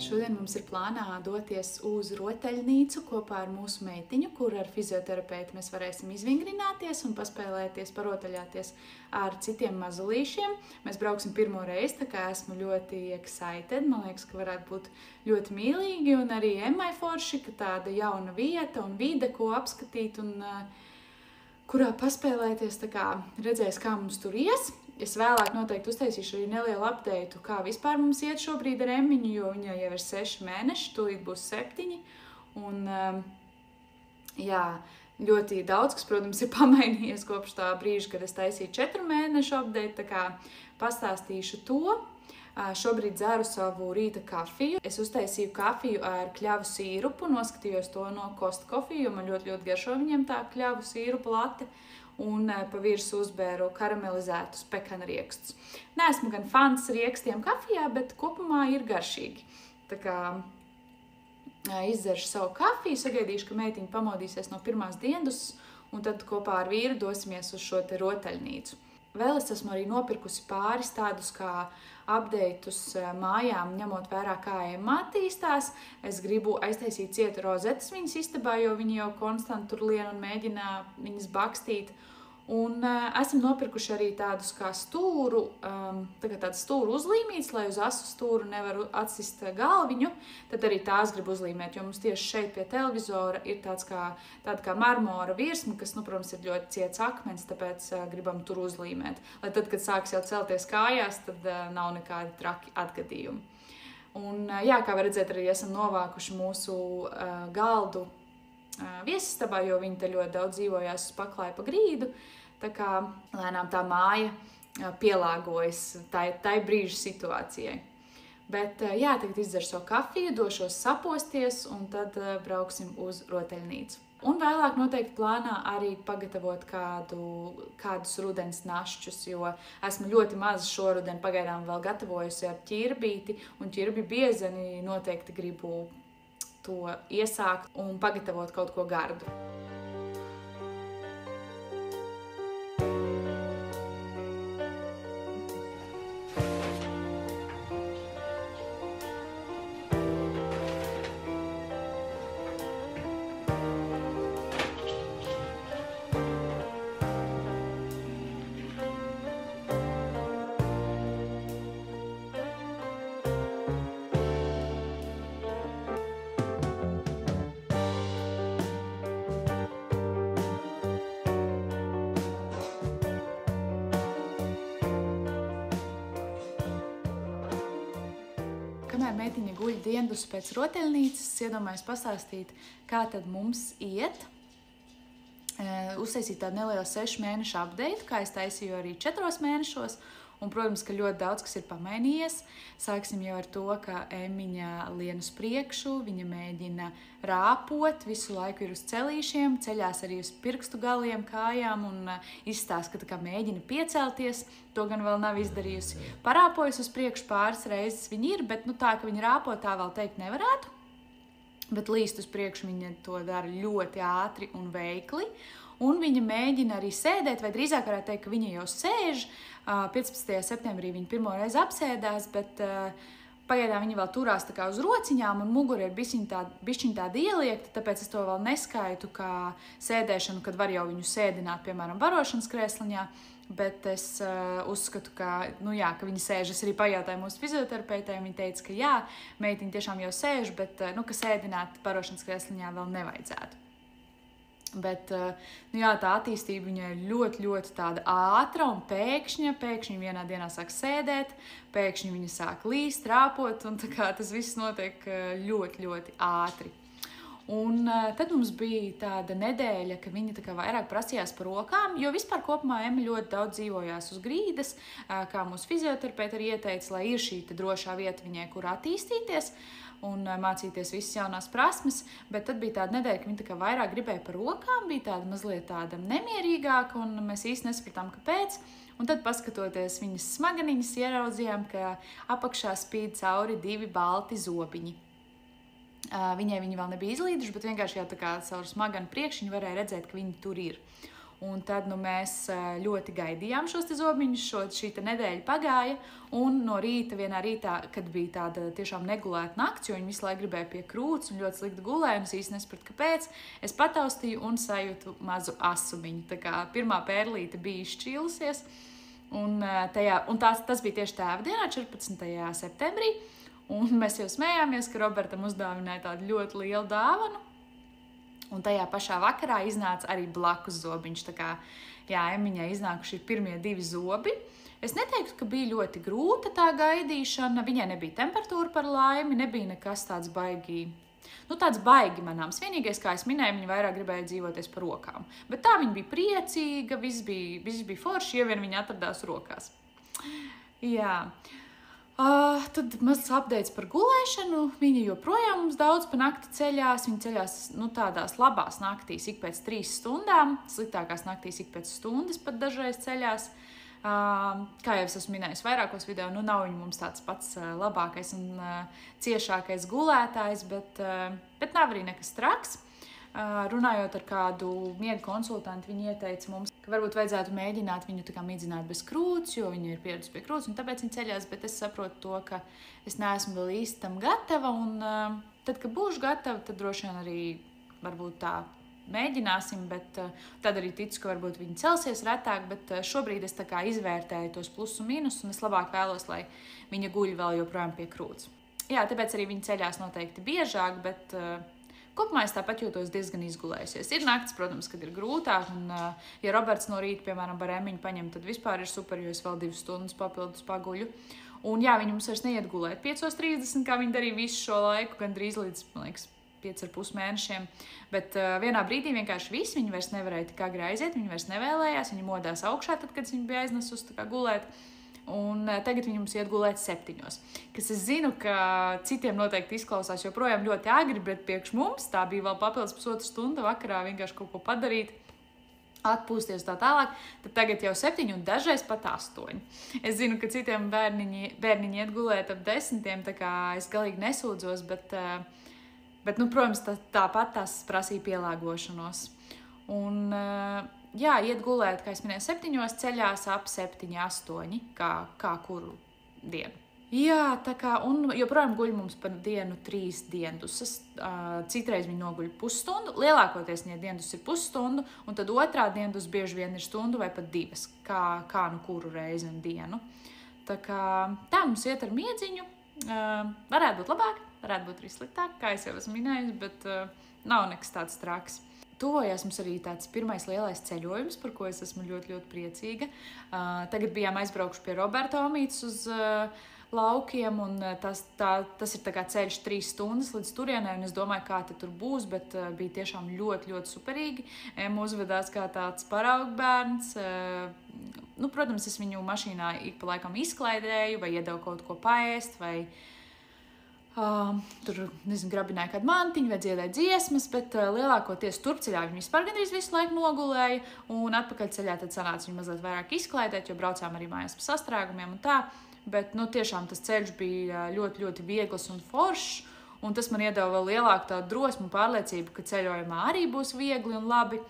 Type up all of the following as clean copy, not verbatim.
Šodien mums ir plānā doties uz rotaļnīcu kopā ar mūsu meitiņu, kur ar fizioterapeitu mēs varēsim izvingrināties un paspēlēties, parotaļāties ar citiem mazulīšiem. Mēs brauksim pirmo reizi, tā kā esmu ļoti excited. Man liekas, ka varētu būt ļoti mīlīgi un arī Emmai forši, ka tāda jauna vieta un vide, ko apskatīt un kurā paspēlēties, tā kā redzēs, kā mums tur ies. Es vēlāk noteikti uztaisīšu arī nelielu update, kā vispār mums iet šobrīd ar Emmiņu, jo viņai jau ir 6 mēneši, tūlīt būs 7. Un, jā, ļoti daudz, kas, protams, ir pamainījies kopš tā brīža, kad es taisīju 4 mēnešu update, tā kā pastāstīšu to. Šobrīd dzeru savu rīta kafiju. Es uztaisīju kafiju ar kļavu sīrupu, noskatījos to no Costa Coffee, jo man ļoti garšo viņiem tā kļavu sīrupa late. Un pa virsu uzbēru karamelizētus pekana riekstus. Neesmu gan fans riekstiem kafijā, bet kopumā ir garšīgi. Tā kā izdzeršu savu kafiju, sagaidīšu, ka meitiņa pamodīsies no pirmās dienas, un tad kopā ar vīru dosimies uz šo te rotaļnīcu. Vēl es esmu arī nopirkusi pāris tādus kā updateus mājām, ņemot vērā, kā Emma attīstās. Es gribu aiztaisīt cietu rozetes viņas istabā, jo viņi jau konstanti tur lien un mēģina viņas bakstīt. Un esam nopirkuši arī tādus kā stūru, tādas stūru uzlīmītes, lai uz asu stūru nevaru atsist galviņu. Tad arī tās gribu uzlīmēt, jo mums tieši šeit pie televizora ir tāda kā marmora virsma, kas, protams, ir ļoti ciets akmens, tāpēc gribam tur uzlīmēt. Lai tad, kad sāks jau celties kājās, tad nav nekādi traki atgadījumi. Un jā, kā var redzēt, arī esam novākuši mūsu galdu viesistabā, jo viņi te ļoti daudz dzīvojās uz paklāja pa grīdu. Tā kā lēnām tā māja pielāgojas tai brīža situācijai. Bet jā, tagad izdzeršu savu kafiju, došos saposties un tad brauksim uz rotaļnīcu. Un vēlāk noteikti plānā arī pagatavot kādus rudens našķus, jo esmu ļoti maz šoruden pagaidām vēl gatavojusi ar ķirbīti, un ķirbi biezeni noteikti gribu to iesākt un pagatavot kaut ko gardu. Kamēr meitiņa guļ dienas pēc rotaļnīcas, iedomājos pastāstīt, kā tad mums iet. Uztaisīt tādu nelielu 6 mēnešu update, kā es taisīju arī 4 mēnešos. Un, protams, ka ļoti daudz, kas ir pamainījies. Sāksim jau ar to, ka Emmiņa lien uz priekšu, viņa mēģina rāpot, visu laiku ir uz celīšiem, ceļās arī uz pirkstu galiem, kājām un izstāsta, ka tā kā mēģina piecelties. To gan vēl nav izdarījusi. Parāpojas uz priekšu pāris reizes viņa ir, bet tā, ka viņa rāpo, tā vēl teikt nevarētu. Bet līst uz priekšu viņa to dara ļoti ātri un veikli. Un viņa mēģina arī sēdēt, vai drīzāk varētu teikt, ka viņa jau sēž. 15. septembrī viņa pirmo reizi apsēdās, bet pagaidām viņa vēl turās tā kā uz rociņām, un mugura ir bišķiņ tāda ieliekta, tāpēc es to vēl neskaitu kā sēdēšanu, kad var jau viņu sēdināt, piemēram, barošanas krēsliņā. Bet es uzskatu, ka viņa sēž. Es arī pajautāju mūsu fizioterapeitei, viņa teica, ka jā, meitiņa tiešām jau sēž, bet ka sēdināt barošanas krēsliņā vēl nevajadzētu. Bet jā, tā attīstība viņai ir ļoti tāda ātra un pēkšņa. Pēkšņi vienā dienā sāk sēdēt, pēkšņi viņa sāk līst, rāpot, un tā kā tas viss notiek ļoti ātri. Un tad mums bija tāda nedēļa, ka viņa tā kā vairāk prasījās par rokām, jo vispār kopumā Emma ļoti daudz dzīvojās uz grīdas, kā mūsu fizioterapeita arī ieteica, lai ir šī drošā vieta viņai, kur attīstīties un mācīties visas jaunās prasmes, bet tad bija tāda nedēļa, ka viņa tā kā vairāk gribēja par rokām, bija tāda mazliet tāda nemierīgāka, un mēs īsti nesapratām, kāpēc. Un tad, paskatoties viņas smadzenes, ieraudzījām, ka apakšā spīd cauri 2 balti zobiņi. Viņai viņi vēl nebija izlīduši, bet vienkārši jau tā kā caur smaganu priekšu viņa varēja redzēt, ka viņi tur ir. Un tad mēs ļoti gaidījām šos zobiņus, šī nedēļa pagāja, un no rīta, vienā rītā, kad bija tāda tiešām negulēta nakts, jo viņi visu laiku gribēja pie krūts un ļoti slikti gulēja, un es īsti nesapratu, kāpēc, es pataustīju un sajūtu mazu asumiņu. Tā kā pirmā pērlīte bija izšķīlusies, un tas bija tieši tēvdienā, 14. septembrī, un mēs jau smējāmies, ka Robertam uzdāvināja tādu ļoti lielu dāvanu. Un tajā pašā vakarā iznāca arī blakus zobiņš. Tā kā, jā, Emiņai iznākuši pirmie 2 zobi. Es neteiktu, ka bija ļoti grūta tā gaidīšana. Viņai nebija temperatūra par laimi, nebija nekas tāds baigi. Tāds baigi manāms. Vienīgais, kā es minēju, viņa vairāk gribēja dzīvoties par rokām. Bet tā viņa bija priecīga, viss bija forši, ja vien viņa atradās rokās. Jā. Tad mazs updates par gulēšanu. Viņa joprojām mums daudz pa nakti ceļās. Viņa ceļās tādās labās naktīs ik pēc 3 stundām. Sliktākās naktīs ik pēc stundas pat dažreiz ceļās. Kā jau es esmu minējis vairākos video, nav viņa mums tāds pats labākais un ciešākais gulētājs, bet nav arī nekas traks. Runājot ar kādu miega konsultantu, viņi ieteica mums, ka varbūt vajadzētu mēģināt viņu midzināt bez krūts, jo viņa ir pieradusi pie krūts, un tāpēc viņa ceļās, bet es saprotu to, ka es neesmu vēl īsti tam gatava, un tad, kad būšu gatava, tad droši vien arī varbūt tā mēģināsim, bet tad arī ticu, ka varbūt viņa celsies retāk, bet šobrīd es tā kā izvērtēju tos plus un mīnus, un es labāk vēlos, lai viņa guļ vēl joprojām pie krūts. Jā, tāpēc arī viņa ceļās noteikti biežāk, bet kopumā es tāpat jūtos diezgan izgulējusies. Ir naktis, protams, kad ir grūtāk, un ja Roberts no rīta, piemēram, var Emiņu paņemt, tad vispār ir super, jo es vēl 2 stundas papildus paguļu. Un jā, viņa mums vairs neiet gulēt 5:30, kā viņa darīja visu šo laiku, gandrīz līdz, man liekas, 5,5 mēnešiem. Bet vienā brīdī vienkārši viss, viņa vairs nevarēja tik agri aiziet, viņa vairs nevēlējās, viņa modās augšā, tad, kad viņa bija aiznesus gulēt. Un tagad viņi mums iet gulēt 7. Kas es zinu, ka citiem noteikti izklausās joprojām ļoti agri, bet priekš mums tā bija vēl papildus pusotru stundu vakarā vienkārši kaut ko padarīt, atpūsties tā tālāk. Tad tagad jau 7 un dažreiz pat 8. Es zinu, ka citiem bērniņi iet gulēt ap 10, tā kā es galīgi nesūdzos, bet protams, tāpat tas prasīja pielāgošanos. Un jā, iet gulēt, kā es minēju, 7, ceļās ap 7, 8, kā kuru dienu. Jā, tā kā, un joprojām guļ mums par dienu 3 diendusas. Citreiz viņi noguļ pusstundu, lielākoties viņa diendus ir pusstundu, un tad otrā diendus bieži vien ir stundu vai pat 2, kā kuru reizi un dienu. Tā kā tā mums iet ar miedziņu. Varētu būt labāk, varētu būt arī sliktāk, kā es jau esmu minējis, bet nav nekas tāds traks. Tuvojās mums arī tāds pirmais lielais ceļojums, par ko es esmu ļoti, ļoti priecīga. Tagad bijām aizbraukuši pie Roberta Omītes uz laukiem, un tas ir tā kā ceļš 3 stundas līdz turienei, un es domāju, kā tur būs, bet bija tiešām ļoti, ļoti superīgi. Uzvedās kā tāds paraugbērns. Protams, es viņu mašīnā ik pa laikam izklaidēju, vai iedevu kaut ko paēst, vai tur, nezinu, grabināja kādu mantiņu vai dziedāja dziesmas, bet lielākoties turpceļā viņi vispār gandrīz visu laiku nogulēja, un atpakaļceļā tad sanāca viņu mazliet vairāk izklaidēt, jo braucām arī mājās pa sastrēgumiem un tā, bet, tiešām tas ceļš bija ļoti, ļoti viegls un foršs, un tas man iedeva vēl lielāku tādu drosmu un pārliecību, ka ceļojumā arī būs viegli un labi.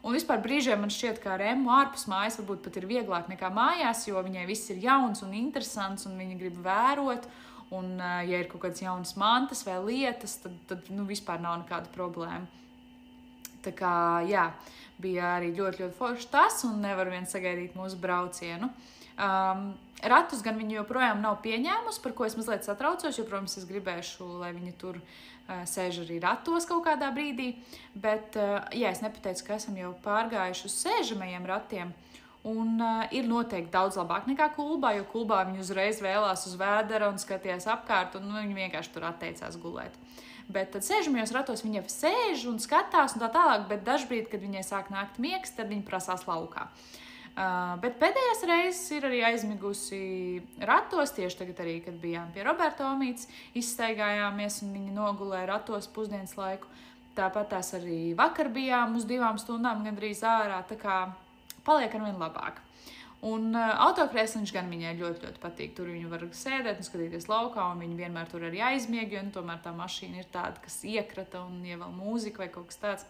Un vispār brīžiem man šķiet, ka ar Emmu ārpus mājas varbūt pat ir vieglāk nekā mājās, jo viņai viss ir jauns un interesants, un viņa grib vērot. Un, ja ir kaut kādas jaunas mantas vai lietas, tad vispār nav nekāda problēma. Tā kā, jā, bija arī ļoti, ļoti forši tas, un nevar vien sagaidīt mūsu braucienu. Ratus gan viņa joprojām nav pieņēmusi, par ko es mazliet satraucos, jo, protams, es gribēšu, lai viņa tur sēž arī ratos kaut kādā brīdī. Bet, jā, es nepateicu, ka esam jau pārgājuši uz sēžamajiem ratiem. Un ir noteikti daudz labāk nekā klubā, jo klubā viņi uzreiz vēlās uz vēdera un skatījās apkārt, un viņi vienkārši tur atteicās gulēt. Bet tad sēžamajos ratos viņa sēž un skatās un tā tālāk, bet dažbrīd, kad viņai sāk nākt miegs, tad viņa prasās laukā. Bet pēdējās reizes ir arī aizmigusi ratos, tieši tagad arī, kad bijām pie Roberta Omītes, izstaigājāmies un viņa nogulēja ratos pusdienas laiku. Tāpat tās arī vakar bijām uz 2 stundām gandrīz ārā, tā kā paliek ar vien labāk. Un autokrēsliņš gan viņai ļoti, ļoti patīk. Tur viņu var sēdēt un skatīties laukā, un viņa vienmēr tur arī aizmieg, jo tomēr tā mašīna ir tāda, kas iekrata un ievēl mūziku vai kaut kas tāds.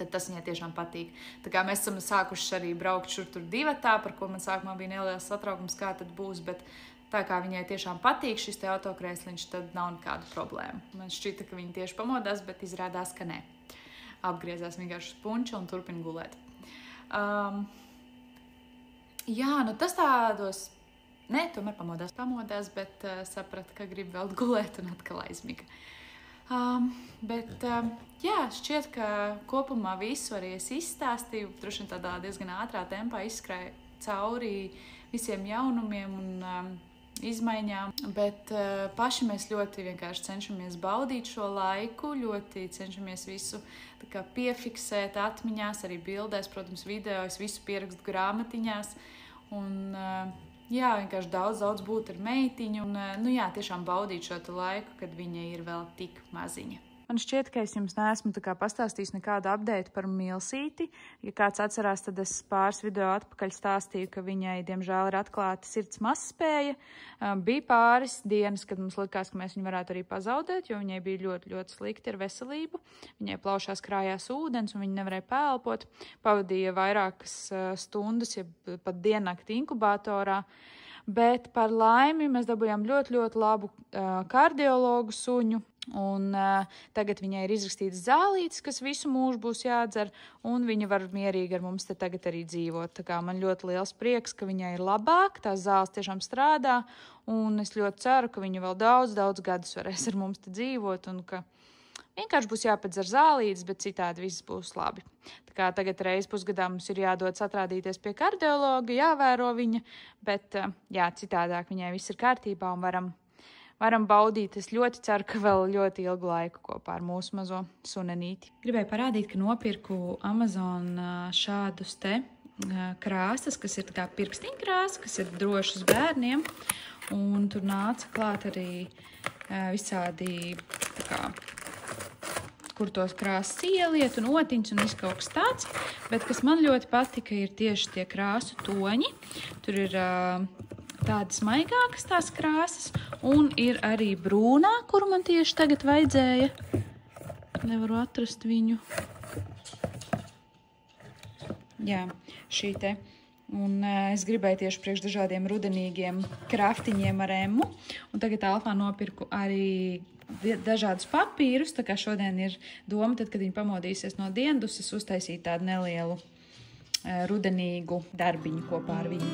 tad tas viņai tiešām patīk. Tā kā mēs esam sākuši arī braukt šur tur divatā, par ko man sākumā bija neliels satraukums, kā tad būs, bet tā kā viņai tiešām patīk šis te autokrēsliņš, tad nav nekādu problēmu. Man šķita, ka viņa tieši pamodās, bet izrādās, ka nē. Apgriezās vienkārši uz punča un turpina gulēt. Jā, nu tas tādos... Nē, tomēr pamodās, bet saprata, ka grib vēl gulēt un atkal aizmiga. Jā, šķiet, ka kopumā visu arī es izstāstīju, droši vien tādā diezgan ātrā tempā izskrēju cauri visiem jaunumiem un izmaiņām, bet paši mēs ļoti vienkārši cenšamies baudīt šo laiku, ļoti cenšamies visu tā kā piefiksēt atmiņās, arī bildēs, protams, video, es visu pierakstu grāmatiņās un jā, vienkārši daudz būt ar meitiņu un, jā, tiešām baudīt šo laiku, kad viņa ir vēl tik maziņa. Man šķiet, ka es jums neesmu pastāstījis nekādu update par Milsīti. Ja kāds atcerās, tad es pāris video atpakaļ stāstīju, ka viņai, diemžēl, ir atklāta sirds mazspēja. Bija pāris dienas, kad mums likās, ka mēs viņu varētu arī pazaudēt, jo viņai bija ļoti, ļoti slikti ar veselību. Viņai plaušās krājās ūdens un viņa nevarēja pēlpot. Pavadīja vairākas stundas, ja pat diennakti inkubatorā. Bet par laimi mēs dabūjām ļoti, ļoti labu kardiologu suņu. Un tagad viņai ir izrakstītas zālītes, kas visu mūžu būs jādzer, un viņa var mierīgi ar mums te tagad arī dzīvot. Tā kā man ļoti liels prieks, ka viņai ir labāk, tās zāles tiešām strādā, un es ļoti ceru, ka viņa vēl daudz gadus varēs ar mums te dzīvot, un ka vienkārši būs jāpadzer zālītes, bet citādi viss būs labi. Tā kā tagad reiz pusgadā mums ir jādodas atrādīties pie kardiologa, jāvēro viņa, bet jā, citādāk viņai viss ir kārtībā un varam baudīt. Es ļoti ceru, ka vēl ļoti ilgu laiku kopā ar mūsu mazo sunenīti. Gribēju parādīt, ka nopirku Amazon šādus te krāsas, kas ir tā kā pirkstiņkrāsa, kas ir drošas bērniem. Un tur nāca klāt arī visādi, tā kā, kur tos krāsas ieliet un otiņas un viss kaut kas tāds. Bet kas man ļoti patika, ir tieši tie krāsu toņi. Tur ir tādas maigākas tās krāsas, un ir arī brūnā, kuru man tieši tagad vajadzēja. Nevaru atrast viņu. Jā, šī te. Un es gribēju tieši priekš dažādiem rudenīgiem kraftiņiem ar Emmu. Un tagad Alfā nopirku arī dažādus papīrus, tā kā šodien ir doma, tad, kad viņa pamodīsies no dienduses, uztaisīt tādu nelielu rudenīgu darbiņu kopā ar viņu.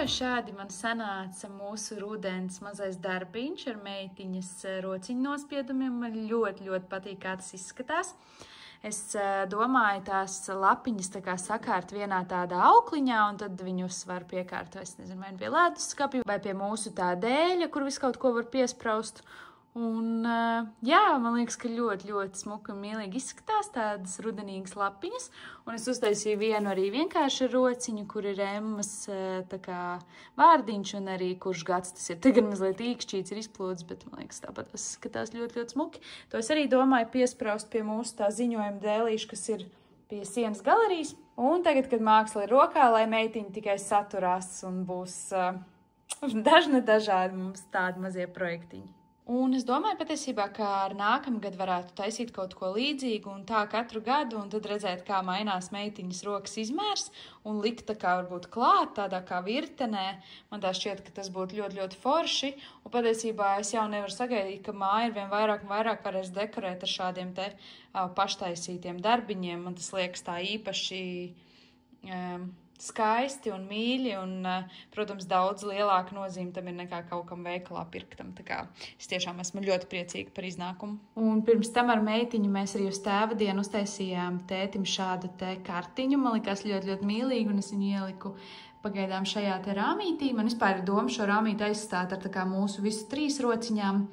Šādi man sanāca mūsu rudens mazais darbiņš ar meitiņas rociņu nospiedumiem. Man ļoti, ļoti patīk, kā tas izskatās. Es domāju tās lapiņas tā kā sakārt vienā tādā aukliņā, un tad viņus var piekārtot, es nezinu, vai pie leduskapja, vai pie mūsu tā dēļa, kur visu kaut ko var piespraust. Un, jā, man liekas, ka ļoti, ļoti smuki un mīlīgi izskatās tādas rudenīgas lapiņas. Un es uztaisīju vienu arī vienkārši rociņu, kur ir Emmas tā kā vārdiņš un arī kurš gads tas ir. Tagad mazliet īkšķīts ir izplūdes, bet man liekas tāpat tas skatās ļoti, ļoti smuki. To es arī domāju piespraust pie mūsu tā ziņojuma dēlīša, kas ir pie sienas galerijas. Un tagad, kad māksla ir rokā, lai meitiņi tikai saturās un būs dažādi mums tādi mazie projektiņi. Un es domāju patiesībā, ka ar nākamgad varētu taisīt kaut ko līdzīgu un tā katru gadu, un tad redzēt, kā mainās meitiņas rokas izmērs un likt tā kā varbūt klāt tādā kā virtenē. Man tā šķiet, ka tas būtu ļoti, ļoti forši. Un patiesībā es jau nevaru sagaidīt, ka māja vien vairāk un vairāk varēs dekorēt ar šādiem te paštaisītiem darbiņiem. Man tas liekas tā īpaši skaisti un mīļi, un, protams, daudz lielāka nozīme tam ir nekā kaut kam veikalā pirktam. Tā kā es tiešām esmu ļoti priecīga par iznākumu. Un pirms tam ar meitiņu mēs arī uz tēva dienu uztaisījām tētim šādu te kartiņu. Man likās ļoti, ļoti mīlīgi, un es viņu ieliku pagaidām šajā te rāmītī. Man vispār ir doma šo rāmīti aizstāt ar tā kā mūsu visu 3 rociņām.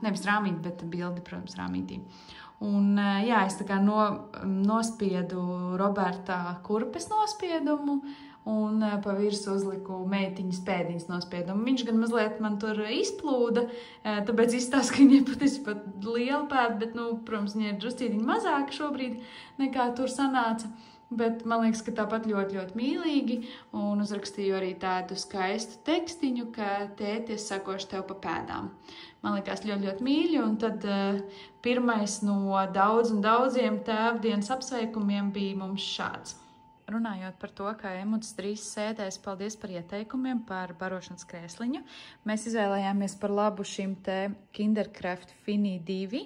Nevis rāmīti, bet bildi, protams, rāmītī. Un, jā, es tā kā nospiedu Roberta kurpes nospiedumu un pa virsu uzliku meitiņas pēdiņas nospiedumu. Viņš gan mazliet man tur izplūda, tāpēc izstāsta, ka viņai patiesībā pat liela pēda, bet, protams, viņai ir druscītiņa mazāka šobrīd nekā tur sanāca. Bet man liekas, ka tāpat ļoti, ļoti mīlīgi, un uzrakstīju arī tādu skaistu tekstiņu, ka tēti, es sakošu tev pa pēdām. Man liekas ļoti, ļoti mīļi, un tad pirmais no daudziem tēvdienas apsveikumiem bija mums šāds. Runājot par to, ka Emuds drīz sēdēs, paldies par ieteikumiem par barošanas krēsliņu. Mēs izvēlējāmies par labu šim te Kindercraft Fini 2.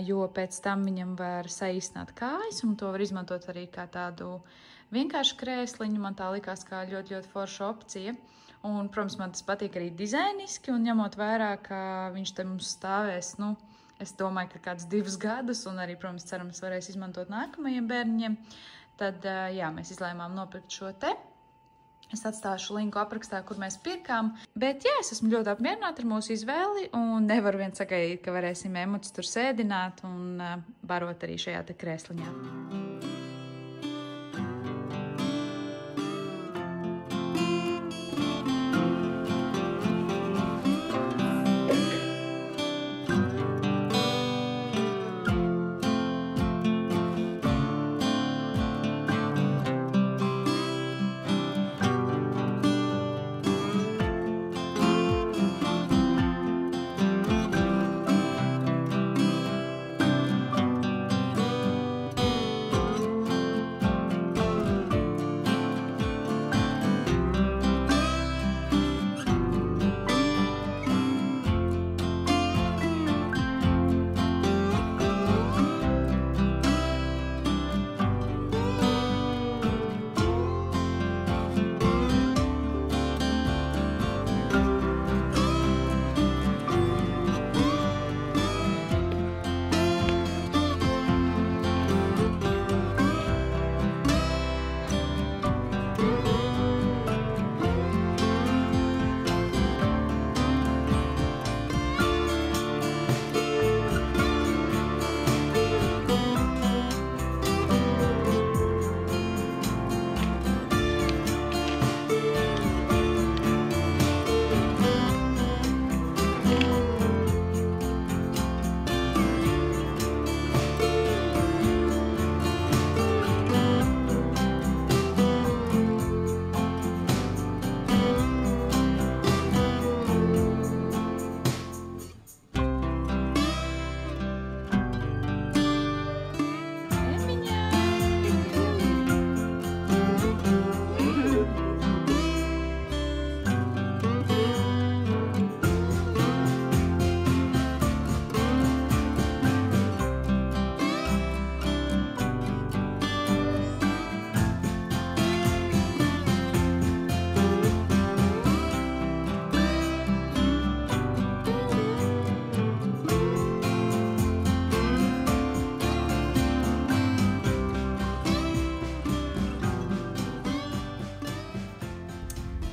Jo pēc tam viņam var saīsināt kājas, un to var izmantot arī kā tādu vienkāršu krēsliņu. Man tā likās kā ļoti, ļoti forša opcija. Un, protams, man tas patīk arī dizainiski, un ņemot vērā, ka viņš te mums stāvēs, es domāju, ka kāds 2 gadus, un arī, protams, cerams, varēs izmantot nākamajiem bērniņiem. Tad, jā, mēs izlēmām nopirkt šo te. Es atstāšu linku aprakstā, kur mēs pirkām. Bet, jā, es esmu ļoti apmierināta ar mūsu izvēli un nevaru vien sagaidīt, ka varēsim Emuds tur sēdināt un barot arī šajā te krēsliņā.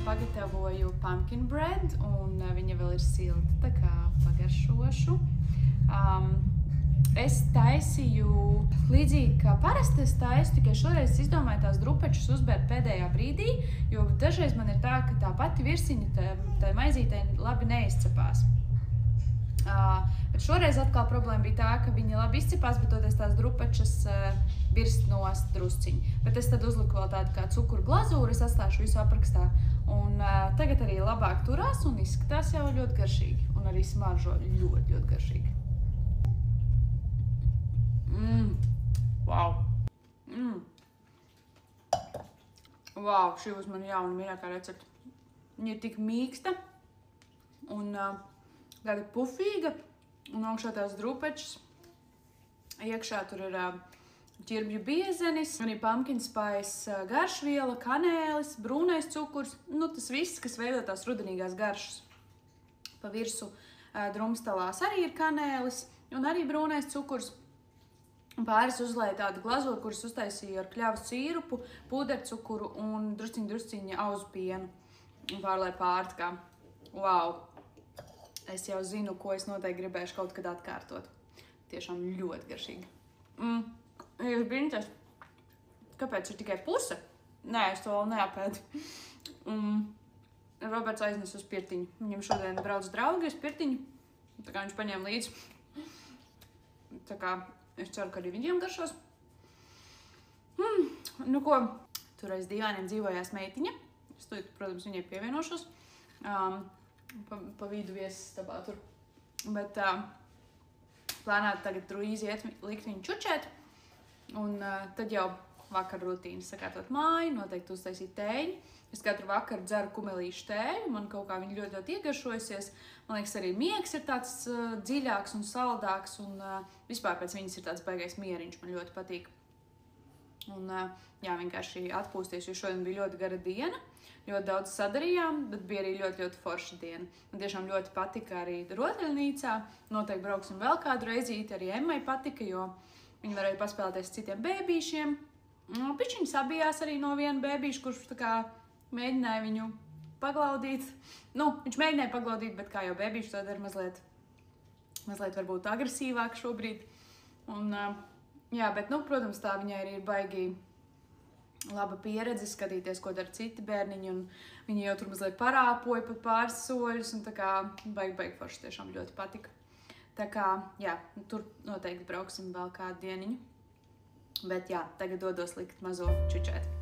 pagatavoju pumpkin bread, un viņa vēl ir silta, tā kā pagaršošu. Es taisīju līdzīgi kā parasti es taisu, tikai šoreiz izdomāju tās drupečus uzbērt pēdējā brīdī, jo dažreiz man ir tā, ka tā pati virsiņa tai maizītei labi neizcepās. Bet šoreiz atkal problēma bija tā, ka viņi labi izcepās, bet toties tās drupečas birst nost drusciņi. Bet es tad uzliku vēl tādu kā cukuru glazūru, es atstāšu visu aprakstā. Un tagad arī labāk turās un izskatās jau ļoti garšīgi. Un arī smaržo ļoti garšīgi. Wow! Wow, šī būs man jauna mīļākā recepte. Viņa ir tik mīksta un tāda pufīga un augšā tās drupečas. Iekšā tur ir ķirbju biezenis, arī pumpkin spice garšviela, kanēlis, brūnais cukurs. Nu, tas viss, kas veido tās rudenīgās garšas. Pa virsu drumstalās arī ir kanēlis un arī brūnais cukurs. Un pāris uzlēju tādu glazūru, kuras uztaisīju ar kļavas sīrupu, pūdercukuru un drusciņu auzu pienu. Un pārlēju pārtikā. Wow! Es jau zinu, ko es noteikti gribēšu kaut kad atkārtot. Tiešām ļoti garšīgi. Jūs brīnaties, kāpēc ir tikai puse? Nē, es to vēl neapēdu. Roberts aiznes uz pirtiņu. Viņam šodien brauc draugi uz pirtiņu. Tā kā viņš paņēma līdzi. Tā kā es ceru, ka arī viņiem garšos. Nu ko, tur aiz divāniem dzīvojās meitiņa. Es tūlīt, protams, viņai pievienošos. Pa vidu viesistabā tur. Bet plānāt tagad drīz likt viņu čučēt. Un tad jau vakar rutīnas sakārtot māju, noteikti uztaisīt tēju. Es katru vakaru dzeru kumelīšu tēju, man kaut kā viņa ļoti iegaršojusies. Man liekas, arī miegs ir tāds dziļāks un saldāks, un vispār pēc viņas ir tāds baigais mieriņš, man ļoti patīk. Un jā, vienkārši atpūsties, jo šodien bija ļoti gara diena, ļoti daudz sadarījām, bet bija arī ļoti forša diena. Man tiešām ļoti patika arī rotaļnīcā, noteikti brauksim vēl kādu reizīti, arī Emmai patika, jo viņi varēja paspēlēties citiem bēbīšiem. Pišķiņi sabijās arī no viena bēbīša, kurš tā kā mēģināja viņu paglaudīt. Nu, viņš mēģināja paglaudīt, bet kā jau bēbīši to dara mazliet varbūt agresīvāk šobrīd. Un, jā, bet, nu, protams, tā viņai arī ir baigi laba pieredze skatīties, ko dara citi bērniņi, un viņi jau tur mazliet parāpoja pat pāris soļus, un tā kā baigi forši tiešām ļoti patika. Tā kā, jā, tur noteikti brauksim vēl kādu dieniņu. Bet jā, tagad dodos likt mazo čučēt.